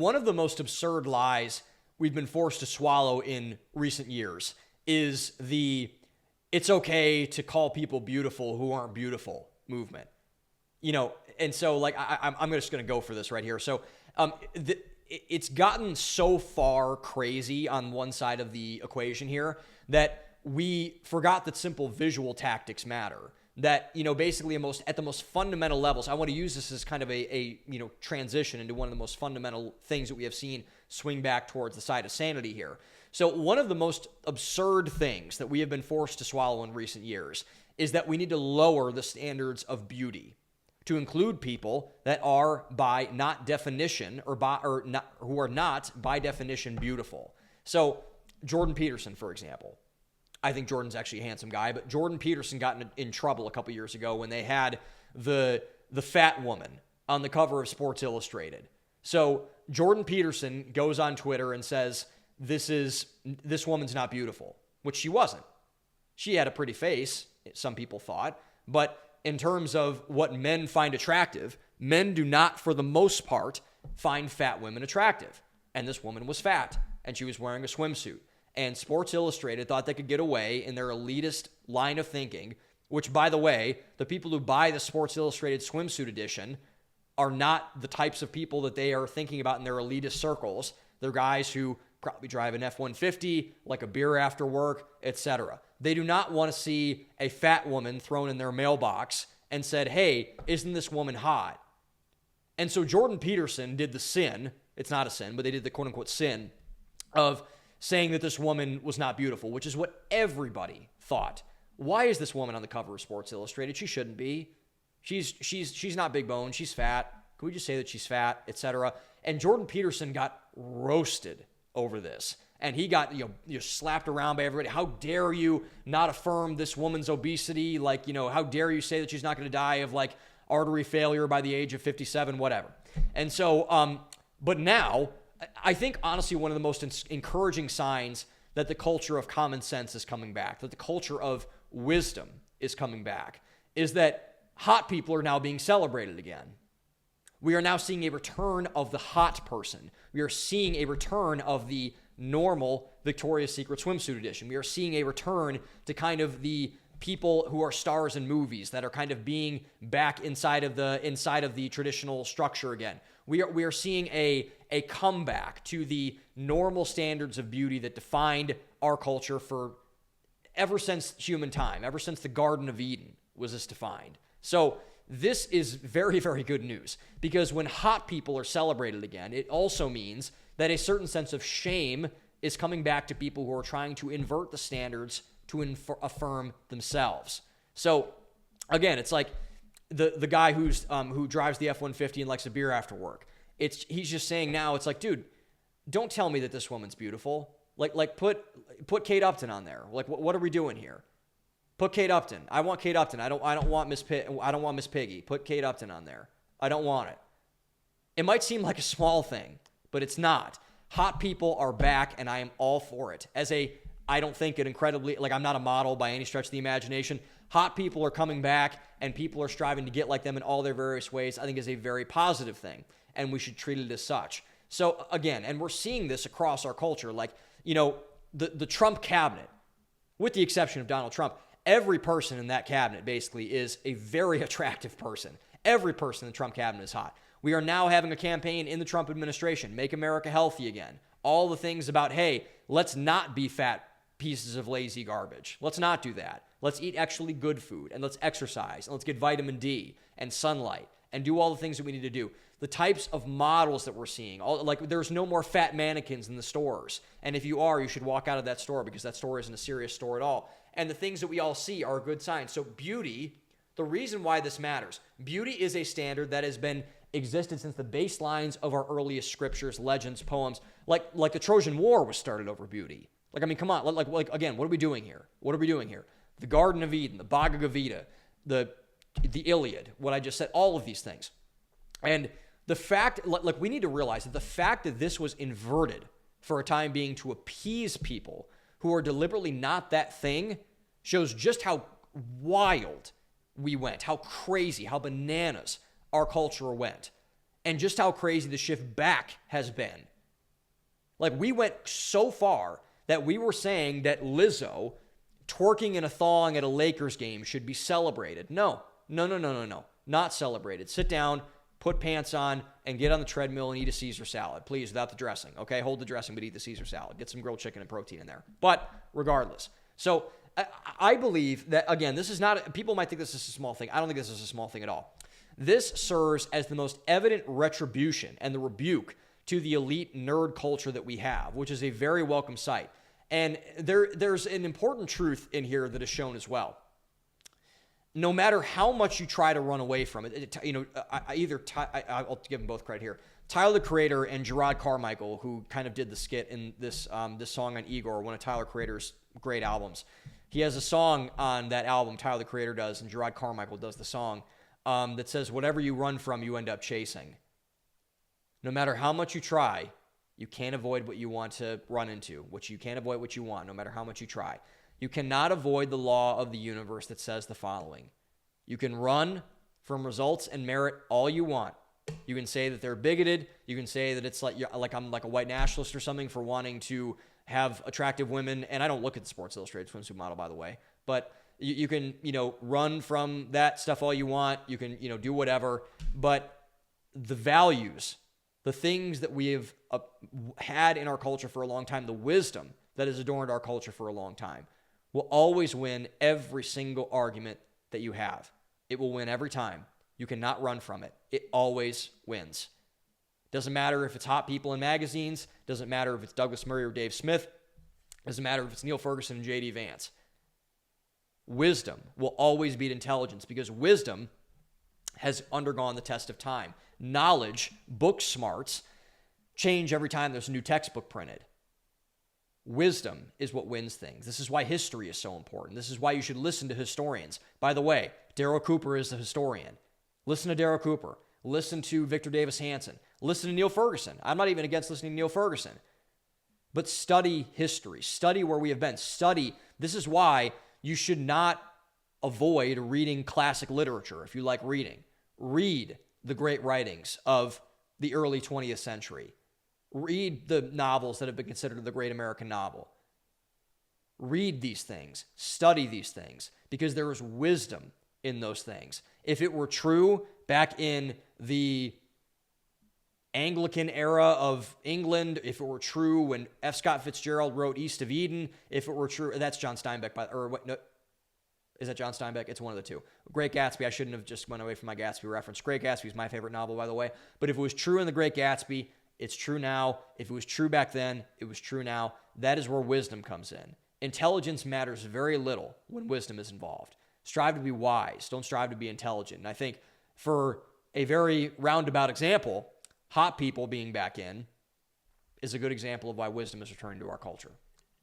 One of the most absurd lies we've been forced to swallow in recent years is the "it's okay to call people beautiful who aren't beautiful" movement. And so like I'm just going to go for this right here. So it's gotten so far crazy on one side of the equation here that we forgot that simple visual tactics matter. That, basically at the most fundamental levels, I want to use this as kind of a transition into one of the most fundamental things that we have seen swing back towards the side of sanity here. So one of the most absurd things that we have been forced to swallow in recent years is that we need to lower the standards of beauty to include people that are by not definition who are not by definition beautiful. So Jordan Peterson, for example. I think Jordan's actually a handsome guy, but Jordan Peterson got in trouble a couple years ago when they had the fat woman on the cover of Sports Illustrated. So Jordan Peterson goes on Twitter and says, this woman's not beautiful, which she wasn't. She had a pretty face, some people thought, but in terms of what men find attractive, men do not, for the most part, find fat women attractive. And this woman was fat, and she was wearing a swimsuit. And Sports Illustrated thought they could get away in their elitist line of thinking, which, by the way, the people who buy the Sports Illustrated swimsuit edition are not the types of people that they are thinking about in their elitist circles. They're guys who probably drive an F-150, like a beer after work, etc. They do not want to see a fat woman thrown in their mailbox and said, "Hey, isn't this woman hot?" And so Jordan Peterson did the sin, it's not a sin, but they did the quote-unquote sin of saying that this woman was not beautiful, which is what everybody thought. Why is this woman on the cover of Sports Illustrated? She shouldn't be. She's not big bone. She's fat. Can we just say that she's fat, etc.? And Jordan Peterson got roasted over this. And he got slapped around by everybody. How dare you not affirm this woman's obesity? How dare you say that she's not going to die of artery failure by the age of 57, whatever. And so, but now, I think, honestly, one of the most encouraging signs that the culture of common sense is coming back, that the culture of wisdom is coming back, is that hot people are now being celebrated again. We are now seeing a return of the hot person. We are seeing a return of the normal Victoria's Secret swimsuit edition. We are seeing a return to kind of the people who are stars in movies that are kind of being back inside of the traditional structure again. We are seeing a comeback to the normal standards of beauty that defined our culture for ever since human time, ever since the Garden of Eden was this defined. So this is very, very good news, because when hot people are celebrated again, it also means that a certain sense of shame is coming back to people who are trying to invert the standards to affirm themselves. So again, it's like the guy who drives the F-150 and likes a beer after work. He's just saying now, it's like, dude, don't tell me that this woman's beautiful. Put Kate Upton on there. What are we doing here? Put Kate Upton. I want Kate Upton. I don't want Miss Piggy. Put Kate Upton on there. I don't want it. It might seem like a small thing, but it's not. Hot people are back, and I am all for it. I don't think it incredibly, I'm not a model by any stretch of the imagination. Hot people are coming back, and people are striving to get like them in all their various ways, I think is a very positive thing, and we should treat it as such. So again, and we're seeing this across our culture, the Trump cabinet, with the exception of Donald Trump, every person in that cabinet basically is a very attractive person. Every person in the Trump cabinet is hot. We are now having a campaign in the Trump administration, Make America Healthy Again. All the things about, hey, let's not be fat pieces of lazy garbage. Let's not do that. Let's eat actually good food, and let's exercise, and let's get vitamin D and sunlight and do all the things that we need to do. The types of models that we're seeing, there's no more fat mannequins in the stores. And if you are, you should walk out of that store, because that store isn't a serious store at all. And the things that we all see are a good sign. So beauty, the reason why this matters, beauty is a standard that has been existed since the baselines of our earliest scriptures, legends, poems. Like the Trojan War was started over beauty. Come on. Again, what are we doing here? What are we doing here? The Garden of Eden, the Bhagavad Gita, the Iliad, what I just said, all of these things. And the fact, we need to realize that the fact that this was inverted for a time being to appease people who are deliberately not that thing shows just how wild we went, how crazy, how bananas our culture went. and just how crazy the shift back has been. Like, we went so far that we were saying that Lizzo twerking in a thong at a Lakers game should be celebrated. No. Not celebrated. Sit down, put pants on, and get on the treadmill and eat a Caesar salad. Please, without the dressing. Okay, hold the dressing, but eat the Caesar salad. Get some grilled chicken and protein in there. But regardless. So I believe that, again, this is not, people might think this is a small thing. I don't think this is a small thing at all. This serves as the most evident retribution and the rebuke to the elite nerd culture that we have, which is a very welcome sight. And there's an important truth in here that is shown as well. No matter how much you try to run away from it, I'll give them both credit here. Tyler, the Creator, and Gerard Carmichael, who kind of did the skit in this song on Igor, one of Tyler Creator's great albums. He has a song on that album, Tyler, the Creator does, and Gerard Carmichael does the song, that says, whatever you run from, you end up chasing. No matter how much you try, you can't avoid what you want to run into, which you can't avoid what you want, no matter how much you try. You cannot avoid the law of the universe that says the following. You can run from results and merit all you want. You can say that they're bigoted. You can say that it's like I'm like a white nationalist or something for wanting to have attractive women. And I don't look at the Sports Illustrated swimsuit model, by the way. But you can, run from that stuff all you want. You can, do whatever. But the values, the things that we have had in our culture for a long time, the wisdom that has adorned our culture for a long time, will always win every single argument that you have. It will win every time. You cannot run from it. It always wins. Doesn't matter if it's hot people in magazines. Doesn't matter if it's Douglas Murray or Dave Smith. Doesn't matter if it's Neil Ferguson and J.D. Vance. Wisdom will always beat intelligence because wisdom has undergone the test of time. Knowledge, book smarts, change every time there's a new textbook printed. Wisdom is what wins things. This is why history is so important. This is why you should listen to historians. By the way, Darryl Cooper is the historian. Listen to Darryl Cooper. Listen to Victor Davis Hanson. Listen to Neil Ferguson. I'm not even against listening to Neil Ferguson. But study history. Study where we have been. Study. This is why you should not avoid reading classic literature if you like reading. Read the great writings of the early 20th century. Read the novels that have been considered the great American novel. Read these things. Study these things because there is wisdom in those things. If it were true back in the Anglican era of England, if it were true when F. Scott Fitzgerald wrote East of Eden, if it were true, that's John Steinbeck, is that John Steinbeck? It's one of the two. Great Gatsby, I shouldn't have just went away from my Gatsby reference. Great Gatsby is my favorite novel, by the way. But if it was true in The Great Gatsby, it's true now. If it was true back then, it was true now. That is where wisdom comes in. Intelligence matters very little when wisdom is involved. Strive to be wise. Don't strive to be intelligent. And I think for a very roundabout example, hot people being back in is a good example of why wisdom is returning to our culture.